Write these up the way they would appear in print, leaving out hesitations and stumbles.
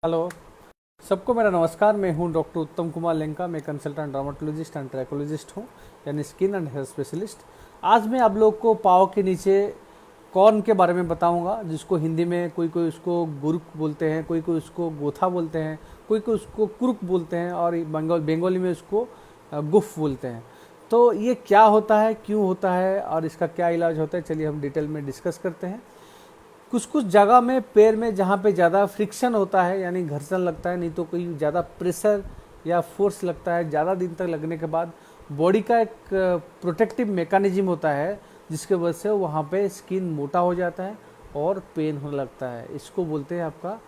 Hello, सबको मेरा नमस्कार। मैं हूं डॉक्टर उत्तम कुमार लेंका। मैं कंसल्टेंट डर्मेटोलॉजिस्ट एंड ट्रैकोलॉजिस्ट हूं, यानी स्किन एंड हेयर स्पेशलिस्ट। आज मैं आप लोग को पाँव के नीचे कॉर्न के बारे में बताऊंगा, जिसको हिंदी में कोई कोई उसको गुरुक बोलते हैं, कोई कोई उसको गोथा बोलते हैं, कोई कोई उसको कुरुक बोलते हैं और बंगाली में उसको गुफ बोलते हैं। तो ये क्या होता है, क्यों होता है और इसका क्या इलाज होता है, चलिए हम डिटेल में डिस्कस करते हैं। कुछ कुछ जगह में पैर में जहाँ पे ज़्यादा फ्रिक्शन होता है, यानी घर्षण लगता है, नहीं तो कोई ज़्यादा प्रेशर या फोर्स लगता है, ज़्यादा दिन तक लगने के बाद बॉडी का एक प्रोटेक्टिव मेकानिज्म होता है, जिसके वजह से वहाँ पे स्किन मोटा हो जाता है और पेन होने लगता है। इसको बोलते हैं आपका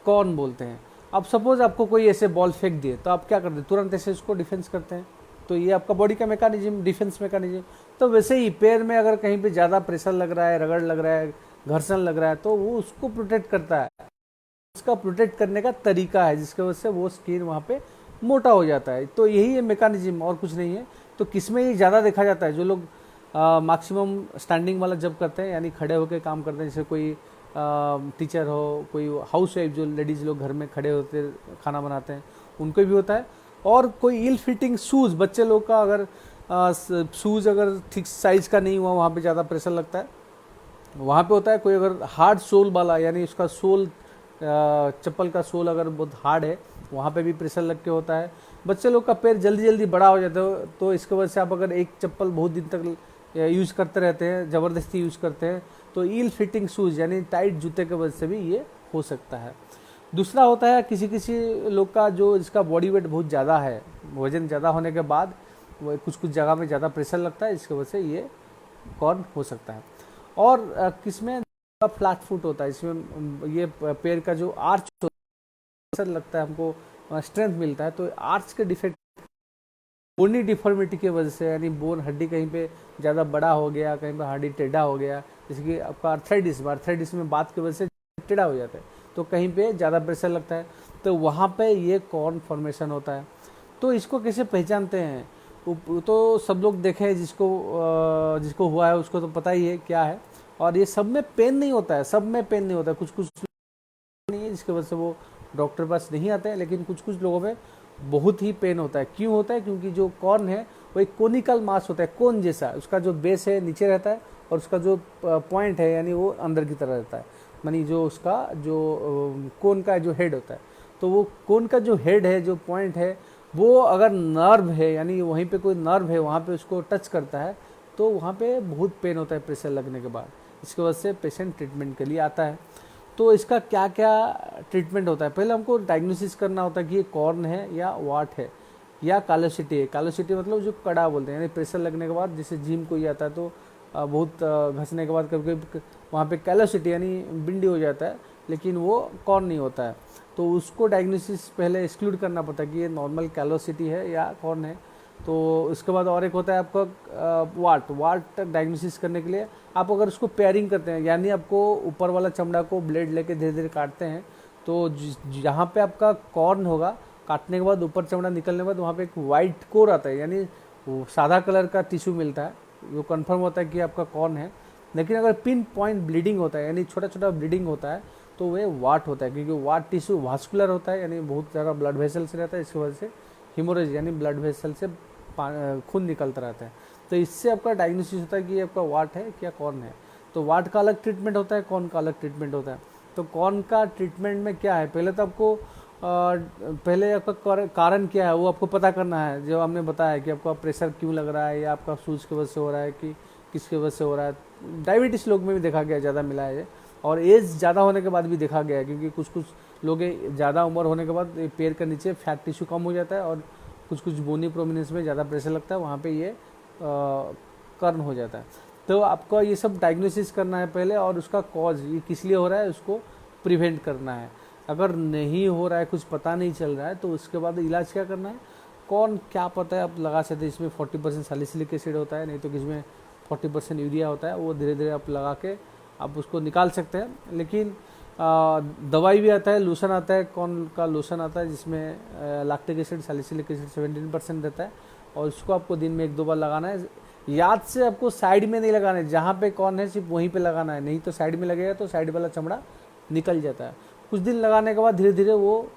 कॉर्न बोलते हैं। अब सपोज आपको कोई ऐसे बॉल फेंक दिए तो आप क्या करते हैं, तुरंत ऐसे उसको डिफेंस करते हैं। तो ये आपका बॉडी का मेकानिज्म, डिफेंस मेकानिज्म। तो वैसे ही पैर में अगर कहीं पे ज़्यादा प्रेशर लग रहा है, रगड़ लग रहा है, घर्षण लग रहा है, तो वो उसको प्रोटेक्ट करता है। उसका प्रोटेक्ट करने का तरीका है, जिसकी वजह से वो स्किन वहाँ पे मोटा हो जाता है। तो यही है मेकानिज्म, और कुछ नहीं है। तो किसमें ये ज़्यादा देखा जाता है, जो लोग मैक्सिमम स्टैंडिंग वाला जब करते हैं, यानी खड़े होकर काम करते हैं, जैसे कोई टीचर हो, कोई हाउस वाइफ, जो लेडीज़ लोग घर में खड़े होते खाना बनाते हैं, उनको भी होता है। और कोई इल फिटिंग शूज़, बच्चे लोग का अगर शूज़ अगर ठीक साइज़ का नहीं हुआ, वहाँ पे ज़्यादा प्रेशर लगता है, वहाँ पे होता है। कोई अगर हार्ड सोल वाला, यानी उसका सोल, चप्पल का सोल अगर बहुत हार्ड है, वहाँ पे भी प्रेशर लग के होता है। बच्चे लोग का पैर जल्दी जल्दी बड़ा हो जाता है, तो इसके वजह से आप अगर एक चप्पल बहुत दिन तक यूज़ करते रहते हैं, ज़बरदस्ती यूज़ करते हैं, तो ईल फिटिंग शूज़ यानी टाइट जूते के वजह से भी ये हो सकता है। दूसरा होता है किसी किसी लोग का जो जिसका बॉडी वेट बहुत ज़्यादा है, वजन ज़्यादा होने के बाद वो कुछ कुछ जगह में ज़्यादा प्रेशर लगता है, इसकी वजह से ये कॉर्न हो सकता है। और किसमें फ्लैट फुट होता है, इसमें ये पैर का जो आर्च लगता है, हमको स्ट्रेंथ मिलता है। तो आर्च के डिफेक्ट, बोनी डिफॉर्मिटी की वजह से, यानी बोन हड्डी कहीं पे ज़्यादा बड़ा हो गया, कहीं पे हड्डी टेढ़ा हो गया, जैसे कि आपका आर्थराइटिस में बात की वजह से टेढ़ा हो जाता है, तो कहीं पे ज़्यादा प्रेशर लगता है, तो वहाँ पे ये कॉर्न फॉर्मेशन होता है। तो इसको कैसे पहचानते हैं, तो सब लोग देखें, जिसको हुआ है उसको तो पता ही है क्या है। और ये सब में पेन नहीं होता है, सब में पेन नहीं होता है, कुछ कुछ नहीं है, जिसकी वजह से वो डॉक्टर पास नहीं आते हैं। लेकिन कुछ कुछ लोगों में बहुत ही पेन होता है। क्यों होता है, क्योंकि जो कॉर्न है वो एक कोनिकल मास होता है, कोन जैसा। उसका जो बेस है नीचे रहता है और उसका जो पॉइंट है यानी वो अंदर की तरह रहता है, यानी जो उसका जो कोन का जो हेड होता है, तो वो कोन का जो हेड है, जो पॉइंट है, वो अगर नर्व है, यानी वहीं पे कोई नर्व है, वहाँ पे उसको टच करता है, तो वहाँ पे बहुत पेन होता है प्रेशर लगने के बाद। इसकी वजह से पेशेंट ट्रीटमेंट के लिए आता है। तो इसका क्या क्या ट्रीटमेंट होता है, पहले हमको डायग्नोसिस करना होता है कि ये कॉर्न है या वाट है या कालोसिटी है। कालोसिटी मतलब जो कड़ा बोलते हैं, यानी प्रेशर लगने के बाद जैसे जिम कोई आता है तो बहुत घसने के बाद कभी कभी वहाँ पे कैलोसिटी यानी बिंडी हो जाता है, लेकिन वो कॉर्न नहीं होता है। तो उसको डायग्नोसिस पहले एक्सक्लूड करना पड़ता है कि ये नॉर्मल कैलोसिटी है या कॉर्न है। तो उसके बाद और एक होता है आपका वाट डायग्नोसिस करने के लिए आप अगर उसको पेयरिंग करते हैं, यानी आपको ऊपर वाला चमड़ा को ब्लेड लेके धीरे धीरे काटते हैं, तो जहाँ पे आपका कॉर्न होगा, काटने के बाद ऊपर चमड़ा निकलने के बाद वहाँ पे एक वाइट कोर आता है, यानी सादा कलर का टिश्यू मिलता है, वो कंफर्म होता है कि आपका कॉर्न है। लेकिन अगर पिन पॉइंट ब्लीडिंग होता है, यानी छोटा छोटा ब्लीडिंग होता है, तो वह वाट होता है, क्योंकि वाट टिश्यू वास्कुलर होता है, यानी बहुत ज़्यादा ब्लड वेसल से रहता है, इसकी वजह से हिमोरेज यानी ब्लड वेसल से खून निकलता रहता है। तो इससे आपका डायग्नोसिस होता है कि आपका वाट है क्या कॉर्न है। तो वाट का अलग ट्रीटमेंट होता है, कॉर्न का अलग ट्रीटमेंट होता है। तो कॉर्न का ट्रीटमेंट में क्या है, पहले तो आपको पहले आपका कारण क्या है वो आपको पता करना है। जो हमने बताया कि आपका प्रेशर क्यों लग रहा है, या आपका सूज की वजह से हो रहा है कि किसकी वजह से हो रहा है। डायबिटीज़ लोग में भी देखा गया ज़्यादा मिला है, और एज ज़्यादा होने के बाद भी देखा गया है, क्योंकि कुछ कुछ लोग ज़्यादा उम्र होने के बाद पैर के नीचे फैट टिश्यू कम हो जाता है, और कुछ कुछ बोनी प्रोमिनेंस में ज़्यादा प्रेशर लगता है, वहाँ पे ये कर्न हो जाता है। तो आपको ये सब डायग्नोसिस करना है पहले, और उसका कॉज ये किस लिए हो रहा है उसको प्रिवेंट करना है। अगर नहीं हो रहा है, कुछ पता नहीं चल रहा है, तो उसके बाद इलाज क्या करना है। कौन क्या पता है आप लगा सकते हैं, इसमें 40% सैलिसिलिक एसिड होता है, नहीं तो किसमें 40% यूरिया होता है, वो धीरे धीरे आप लगा के आप उसको निकाल सकते हैं। लेकिन दवाई भी आता है, लोशन आता है, कौन का लोशन आता है जिसमें लैक्टिक एसिड सैलिसिलिक एसिड 17% रहता है, और उसको आपको दिन में 1-2 बार लगाना है। याद से आपको साइड में नहीं लगाना है, जहाँ पे कौन है सिर्फ वहीं पे लगाना है, नहीं तो साइड में लगेगा तो साइड वाला चमड़ा निकल जाता है। कुछ दिन लगाने के बाद धीरे धीरे वो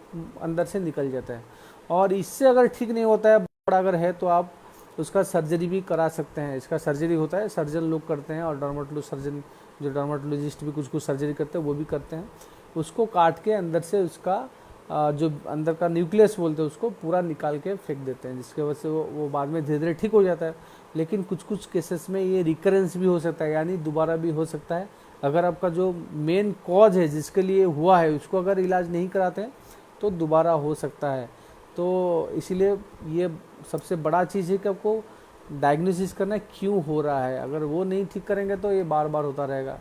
अंदर से निकल जाता है। और इससे अगर ठीक नहीं होता है, बड़ा अगर है, तो आप उसका सर्जरी भी करा सकते हैं। इसका सर्जरी होता है, सर्जन लोग करते हैं, और सर्जन जो डर्माटोलॉजिस्ट भी कुछ सर्जरी करते हैं वो भी करते हैं। उसको काट के अंदर से उसका जो अंदर का न्यूक्लियस बोलते हैं उसको पूरा निकाल के फेंक देते हैं, जिसके वजह से वो बाद में धीरे धीरे ठीक हो जाता है। लेकिन कुछ कुछ केसेस में ये रिकरेंस भी हो सकता है, यानी दोबारा भी हो सकता है। अगर आपका जो मेन कॉज है जिसके लिए हुआ है उसको अगर इलाज नहीं कराते हैं तो दोबारा हो सकता है। तो इसीलिए ये सबसे बड़ा चीज़ है कि आपको डायग्नोसिस करना है क्यों हो रहा है। अगर वो नहीं ठीक करेंगे तो ये बार बार होता रहेगा।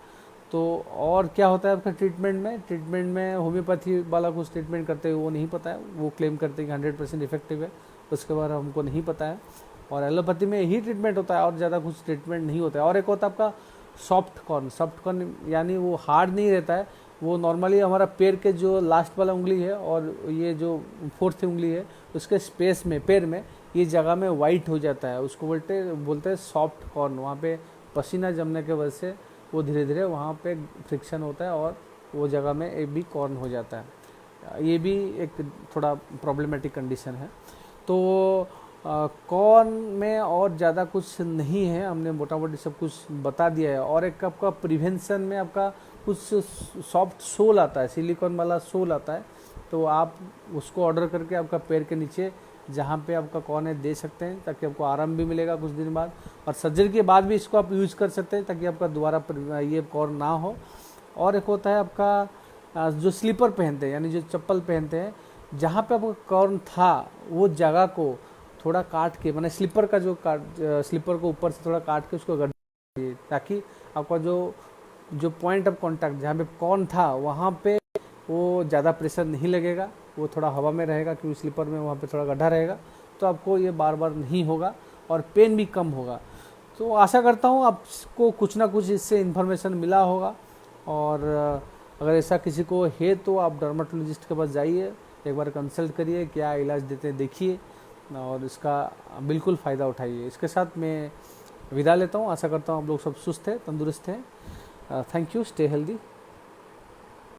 तो और क्या होता है आपका ट्रीटमेंट में होम्योपैथी वाला कुछ ट्रीटमेंट करते हैं वो नहीं पता है, वो क्लेम करते हैं कि 100% इफेक्टिव है, उसके बाद हमको नहीं पता है। और एलोपैथी में यही ट्रीटमेंट होता है और ज़्यादा कुछ ट्रीटमेंट नहीं होता है। और एक होता है आपका सॉफ्ट कॉर्न यानी वो हार्ड नहीं रहता है, वो नॉर्मली हमारा पैर के जो लास्ट वाला उंगली है और ये जो फोर्थ उंगली है उसके स्पेस में, पैर में ये जगह में वाइट हो जाता है, उसको बोलते हैं सॉफ्ट कॉर्न। वहाँ पे पसीना जमने के वजह से वो धीरे धीरे वहाँ पे फ्रिक्शन होता है और वो जगह में एक भी कॉर्न हो जाता है। ये भी एक थोड़ा प्रॉब्लमेटिक कंडीशन है। तो कॉर्न में और ज़्यादा कुछ नहीं है, हमने मोटा मोटी सब कुछ बता दिया है। और एक आपका प्रिवेंशन में आपका कुछ सॉफ्ट सोल आता है, सिलिकॉन वाला सोल आता है, तो आप उसको ऑर्डर करके आपका पैर के नीचे जहाँ पे आपका कॉर्न है दे सकते हैं, ताकि आपको आराम भी मिलेगा कुछ दिन बाद। और सर्जरी के बाद भी इसको आप यूज़ कर सकते हैं ताकि आपका दोबारा ये कॉर्न ना हो। और एक होता है आपका जो स्लीपर पहनते हैं, यानी जो चप्पल पहनते हैं, जहाँ पे आपका कॉर्न था वो जगह को थोड़ा काट के, मैंने स्लीपर का जो स्लीपर को ऊपर से थोड़ा काट के उसको गड्ढा दिए, ताकि आपका जो पॉइंट ऑफ कांटेक्ट जहाँ पे कॉर्न था वहाँ पे वो ज़्यादा प्रेशर नहीं लगेगा, वो थोड़ा हवा में रहेगा क्योंकि स्लीपर में वहाँ पे थोड़ा गड्ढा रहेगा, तो आपको ये बार बार नहीं होगा और पेन भी कम होगा। तो आशा करता हूँ आपको कुछ ना कुछ इससे इन्फॉर्मेशन मिला होगा। और अगर ऐसा किसी को है तो आप डर्माटोलॉजिस्ट के पास जाइए, एक बार कंसल्ट करिए, क्या इलाज देते हैं देखिए, और इसका बिल्कुल फ़ायदा उठाइए। इसके साथ मैं विदा लेता हूँ। आशा करता हूँ आप लोग सब सुस्त हैं, तंदुरुस्त हैं। Thank you, stay healthy.